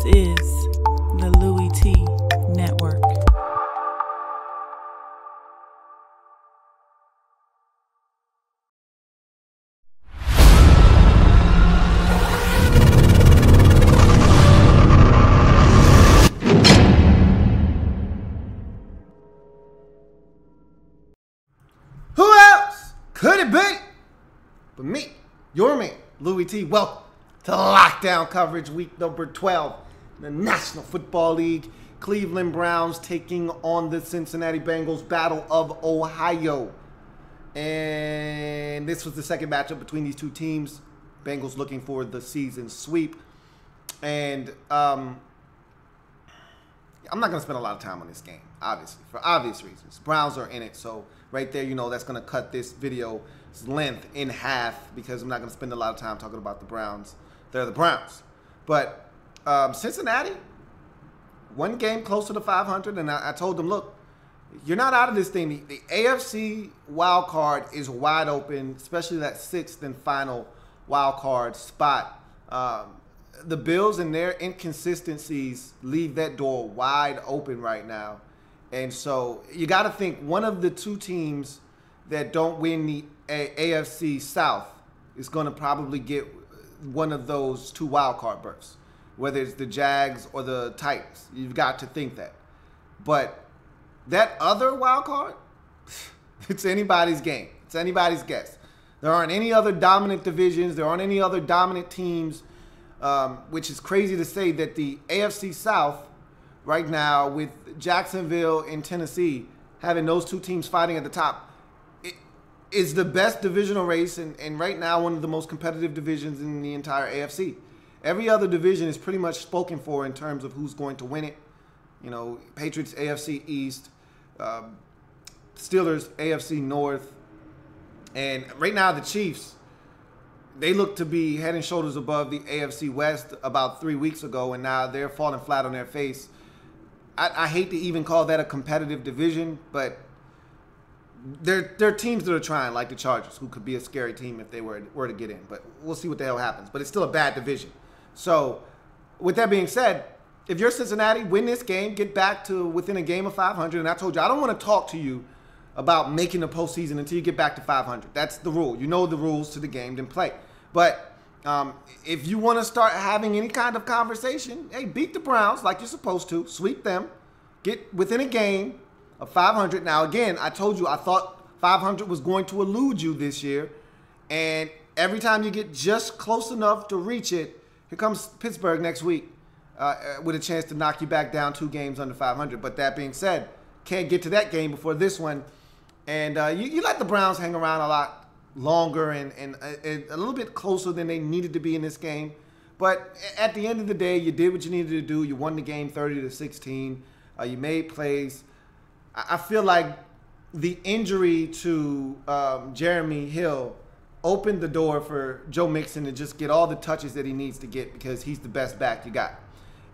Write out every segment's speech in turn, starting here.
is the Louie T Network. Who else could it be but me, your man, Louie T? Welcome to Lockdown Coverage, week number 12 in the National Football League. Cleveland Browns taking on the Cincinnati Bengals, Battle of Ohio. And this was the second matchup between these two teams. Bengals looking for the season sweep. And I'm not going to spend a lot of time on this game, obviously, for obvious reasons. Browns are in it, so right there, you know, that's going to cut this video's length in half because I'm not going to spend a lot of time talking about the Browns. They're the Browns. But Cincinnati, one game closer to 500, and I told them, look, you're not out of this thing. The AFC wild card is wide open, especially that sixth and final wild card spot. The Bills and their inconsistencies leave that door wide open right now. And so you got to think one of the two teams that don't win the AFC South is going to probably get one of those two wild card berths, whether it's the Jags or the Titans. You've got to think that. But that other wild card, it's anybody's game. It's anybody's guess. There aren't any other dominant divisions. There aren't any other dominant teams, which is crazy to say that the AFC South right now with Jacksonville and Tennessee having those two teams fighting at the top, it is the best divisional race and right now one of the most competitive divisions in the entire AFC. Every other division is pretty much spoken for in terms of who's going to win it. You know, Patriots AFC East, Steelers AFC North, and right now the Chiefs, they look to be head and shoulders above the AFC West about 3 weeks ago, and now they're falling flat on their face. I hate to even call that a competitive division, but there are teams that are trying, like the Chargers, who could be a scary team if they were to get in. But we'll see what the hell happens. But it's still a bad division. So with that being said, if you're Cincinnati, win this game, get back to within a game of 500. And I told you, I don't want to talk to you about making the postseason until you get back to 500. That's the rule. You know the rules to the game, then play. But if you want to start having any kind of conversation, hey, beat the Browns like you're supposed to. Sweep them. Get within a game of 500. Now, again, I told you I thought 500 was going to elude you this year. And every time you get just close enough to reach it, here comes Pittsburgh next week with a chance to knock you back down 2 games under 500. But that being said, can't get to that game before this one. And you let the Browns hang around a lot longer and a little bit closer than they needed to be in this game. But at the end of the day, you did what you needed to do. You won the game 30-16. You made plays. I feel like the injury to Jeremy Hill opened the door for Joe Mixon to just get all the touches that he needs to get because he's the best back you got.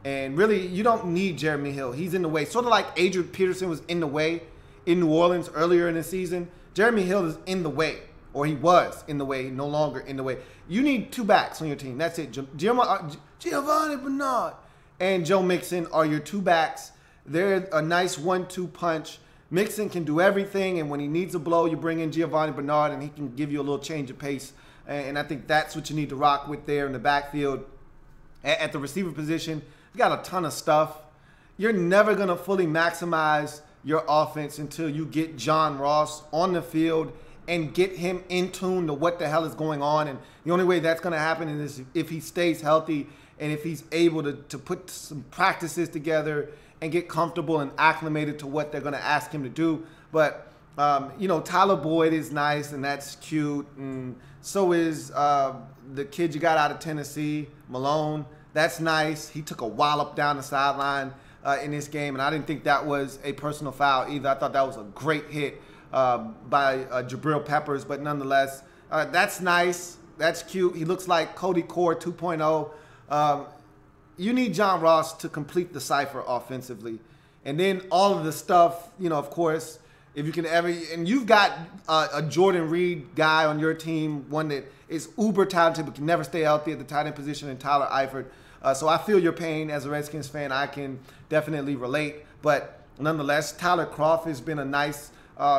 And really, you don't need Jeremy Hill. He's in the way. Sort of like Adrian Peterson was in the way in New Orleans earlier in the season. Jeremy Hill is in the way. Or he was in the way, no longer in the way. You need 2 backs on your team. That's it. Giovanni Bernard and Joe Mixon are your 2 backs. They're a nice 1-2 punch. Mixon can do everything, and when he needs a blow, you bring in Giovanni Bernard, and he can give you a little change of pace. And I think that's what you need to rock with there in the backfield. At the receiver position, you got a ton of stuff. You're never going to fully maximize your offense until you get John Ross on the field and get him in tune to what the hell is going on. And the only way that's going to happen is if he stays healthy and if he's able to put some practices together and get comfortable and acclimated to what they're going to ask him to do. But, you know, Tyler Boyd is nice, and that's cute. And so is the kid you got out of Tennessee, Malone. That's nice. He took a wallop down the sideline in this game, and I didn't think that was a personal foul either. I thought that was a great hit by Jabril Peppers, but nonetheless, that's nice. That's cute. He looks like Cody Core 2.0. You need John Ross to complete the cipher offensively. And then all of the stuff, you know, of course, if you can ever, and you've got a Jordan Reed guy on your team, one that is uber talented but can never stay healthy at the tight end position, and Tyler Eifert. So I feel your pain as a Redskins fan. I can definitely relate. But nonetheless, Tyler Kroft has been a nice,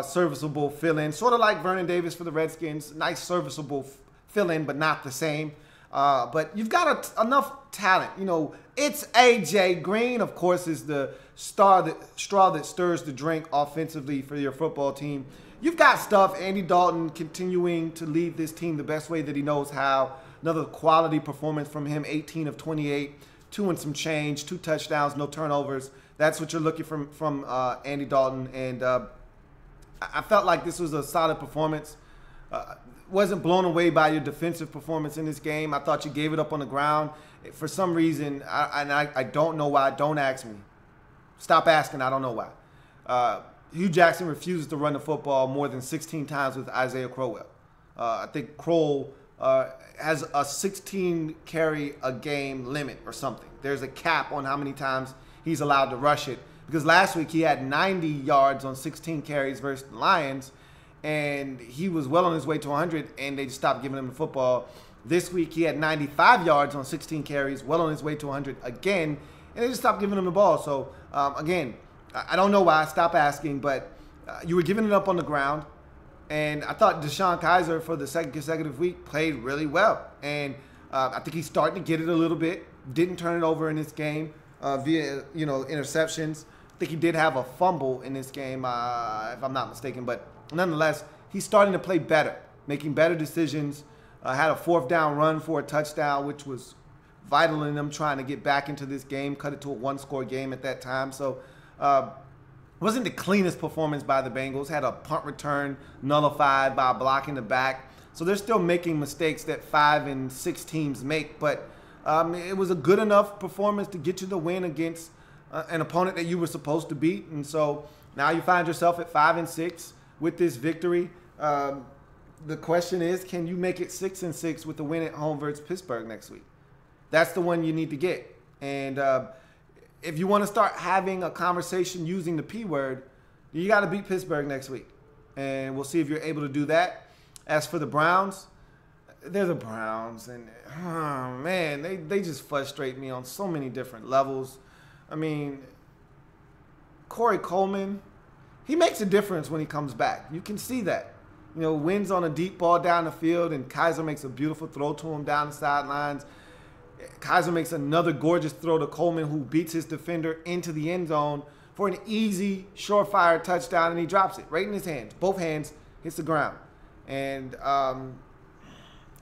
serviceable fill-in, sort of like Vernon Davis for the Redskins. Nice, serviceable fill-in, but not the same. But you've got enough talent. You know, it's A.J. Green, of course, is the straw that stirs the drink offensively for your football team. You've got stuff. Andy Dalton continuing to lead this team the best way that he knows how. Another quality performance from him, 18 of 28, 2 and some change, 2 touchdowns, no turnovers. That's what you're looking from Andy Dalton. And I felt like this was a solid performance. Wasn't blown away by your defensive performance in this game. I thought you gave it up on the ground. For some reason, I don't know why. Don't ask me. Stop asking. I don't know why. Hugh Jackson refuses to run the football more than 16 times with Isaiah Crowell. I think Crowell has a 16 carry a game limit or something. There's a cap on how many times he's allowed to rush it. Because last week he had 90 yards on 16 carries versus the Lions, and he was well on his way to 100, and they just stopped giving him the football. This week he had 95 yards on 16 carries, well on his way to 100 again, and they just stopped giving him the ball. So, again, I don't know why. Stop asking, but you were giving it up on the ground. And I thought Deshaun Kaiser for the second consecutive week played really well. And I think he's starting to get it a little bit. Didn't turn it over in this game via, interceptions. I think he did have a fumble in this game, if I'm not mistaken. But nonetheless, he's starting to play better, making better decisions. Had a 4th down run for a touchdown, which was vital in them trying to get back into this game, cut it to a 1-score game at that time. So, wasn't the cleanest performance by the Bengals. Had a punt return nullified by blocking the back. So they're still making mistakes that 5 and 6 teams make. But it was a good enough performance to get you the win against an opponent that you were supposed to beat. And so now you find yourself at 5 and 6 with this victory. The question is, can you make it 6 and 6 with the win at home versus Pittsburgh next week? That's the one you need to get. And if you want to start having a conversation using the P word, you got to beat Pittsburgh next week. And we'll see if you're able to do that. As for the Browns, they're the Browns. And, oh, man, they just frustrate me on so many different levels. I mean, Corey Coleman, he makes a difference when he comes back. You can see that. Wins on a deep ball down the field, and Kaiser makes a beautiful throw to him down the sidelines. Kaiser makes another gorgeous throw to Coleman, who beats his defender into the end zone for an easy, surefire touchdown, and he drops it right in his hands. Both hands hits the ground. And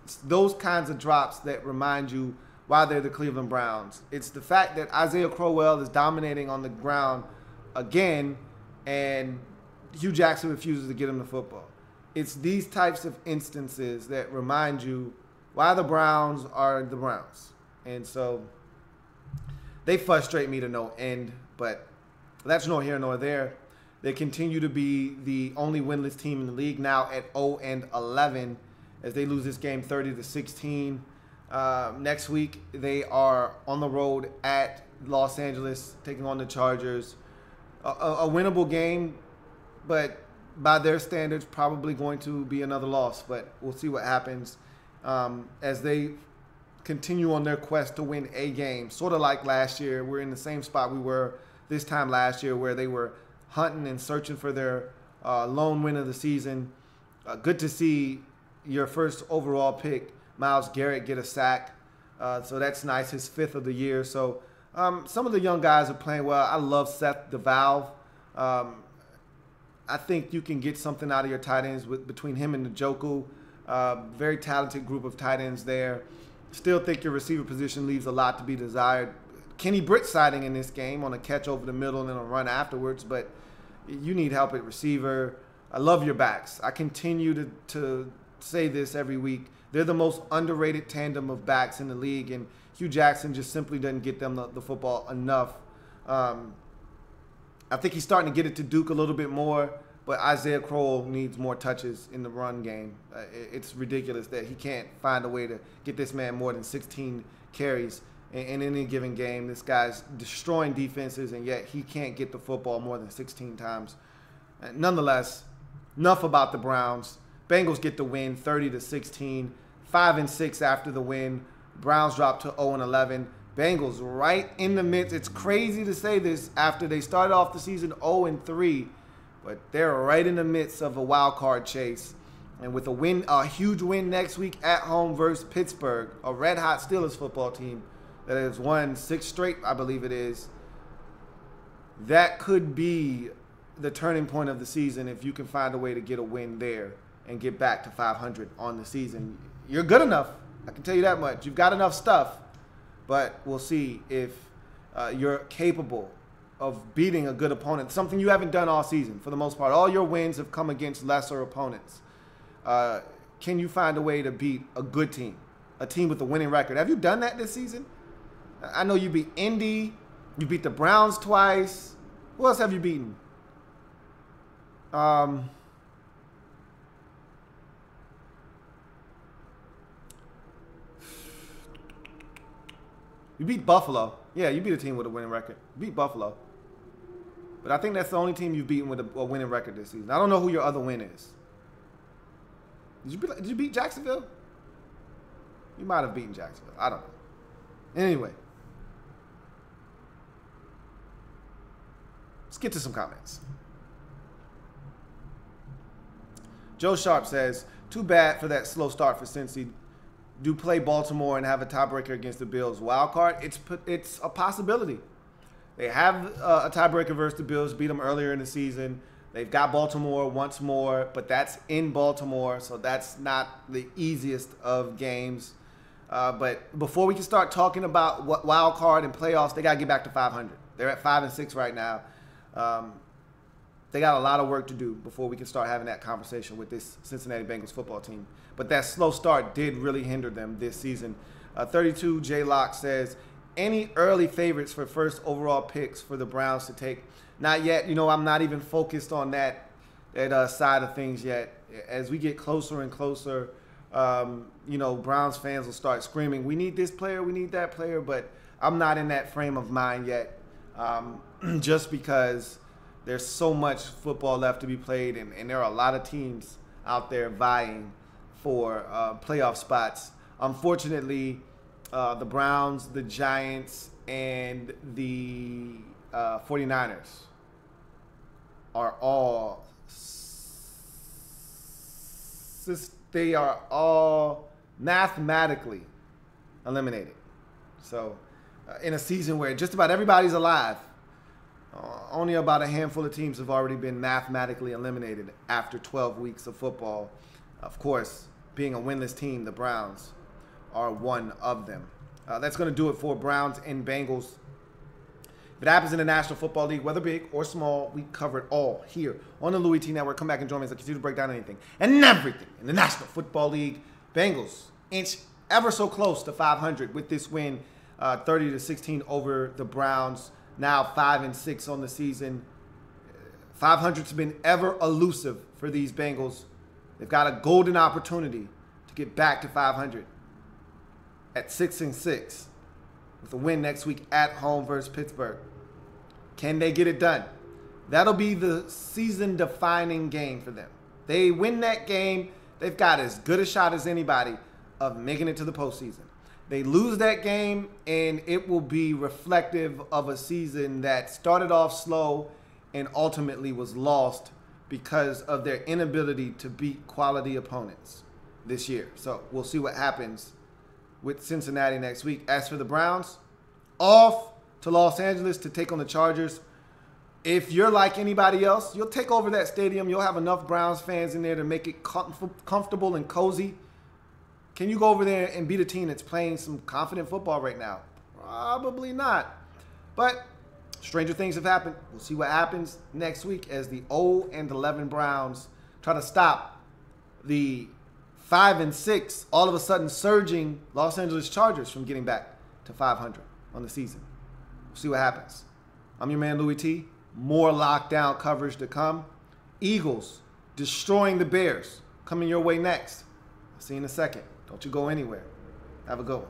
it's those kinds of drops that remind you why they're the Cleveland Browns. It's the fact that Isaiah Crowell is dominating on the ground again, and Hugh Jackson refuses to get him the football. It's these types of instances that remind you why the Browns are the Browns. And so they frustrate me to no end, but that's nor here nor there. They continue to be the only winless team in the league now at 0-11 as they lose this game 30-16. Next week, they are on the road at Los Angeles taking on the Chargers. A winnable game, but by their standards, probably going to be another loss. But we'll see what happens as they continue on their quest to win a game. Sort of like last year. We're in the same spot we were this time last year, where they were hunting and searching for their lone win of the season. Good to see your first overall pick, Myles Garrett, get a sack. So that's nice, his 5th of the year. So some of the young guys are playing well. I love Seth DeValve. I think you can get something out of your tight ends between him and Njoku. Very talented group of tight ends there. Still think your receiver position leaves a lot to be desired. Kenny Britt sighting in this game on a catch over the middle and then a run afterwards, but you need help at receiver. I love your backs. I continue to say this every week. They're the most underrated tandem of backs in the league, and Hugh Jackson just simply doesn't get them the football enough. I think he's starting to get it to Duke a little bit more, but Isaiah Crowell needs more touches in the run game. It's ridiculous that he can't find a way to get this man more than 16 carries in any given game. This guy's destroying defenses, and yet he can't get the football more than 16 times. Nonetheless, enough about the Browns. Bengals get the win, 30-16, 5 and 6 after the win. Browns drop to 0-11. Bengals right in the midst. It's crazy to say this after they started off the season 0-3, but they're right in the midst of a wild card chase. And with a huge win next week at home versus Pittsburgh, a red-hot Steelers football team that has won 6 straight, I believe it is, that could be the turning point of the season if you can find a way to get a win there and get back to 500 on the season. You're good enough. I can tell you that much. You've got enough stuff. But we'll see if you're capable of beating a good opponent, something you haven't done all season for the most part. All your wins have come against lesser opponents. Can you find a way to beat a good team, a team with a winning record? Have you done that this season? I know you beat Indy. You beat the Browns twice. Who else have you beaten? You beat Buffalo. Yeah, you beat a team with a winning record. You beat Buffalo. But I think that's the only team you've beaten with a winning record this season. I don't know who your other win is. Did you beat Jacksonville? You might have beaten Jacksonville. I don't know. Anyway. Let's get to some comments. Joe Sharp says, too bad for that slow start for Cincy. Do play Baltimore and have a tiebreaker against the Bills. Wild card, it's a possibility. They have a tiebreaker versus the Bills, beat them earlier in the season. They've got Baltimore once more, but that's in Baltimore, so that's not the easiest of games. But before we can start talking about what wild card and playoffs, they got to get back to 500. They're at 5-6 right now. They got a lot of work to do before we can start having that conversation with this Cincinnati Bengals football team. But that slow start did really hinder them this season. 32 J Lock says, any early favorites for first overall picks for the Browns to take? Not yet. You know, I'm not even focused on that side of things yet. As we get closer and closer, you know, Browns fans will start screaming, we need this player, we need that player. But I'm not in that frame of mind yet, just because there's so much football left to be played, and there are a lot of teams out there vying for playoff spots. Unfortunately, the Browns, the Giants, and the 49ers are all mathematically eliminated. So in a season where just about everybody's alive, only about a handful of teams have already been mathematically eliminated after 12 weeks of football. Of course, being a winless team, the Browns are one of them. That's going to do it for Browns and Bengals. If it happens in the National Football League, whether big or small, we cover it all here on the Louie T Network. Come back and join me as I continue to break down anything and everything in the National Football League. Bengals inch ever so close to 500 with this win, 30-16 over the Browns. Now 5-6 on the season. 500's been ever elusive for these Bengals. They've got a golden opportunity to get back to 500 at 6-6 with a win next week at home versus Pittsburgh. Can they get it done? That'll be the season-defining game for them. They win that game, they've got as good a shot as anybody of making it to the postseason. They lose that game, and it will be reflective of a season that started off slow and ultimately was lost because of their inability to beat quality opponents this year. So we'll see what happens with Cincinnati next week. As for the Browns, off to Los Angeles to take on the Chargers. If you're like anybody else, you'll take over that stadium. You'll have enough Browns fans in there to make it comfortable and cozy. Can you go over there and beat a team that's playing some confident football right now? Probably not. But stranger things have happened. We'll see what happens next week as the 0-11 Browns try to stop the 5-6, all of a sudden surging Los Angeles Chargers from getting back to 500 on the season. We'll see what happens. I'm your man, Louie T. More lockdown coverage to come. Eagles destroying the Bears coming your way next. I'll see you in a second. Don't you go anywhere. Have a good one.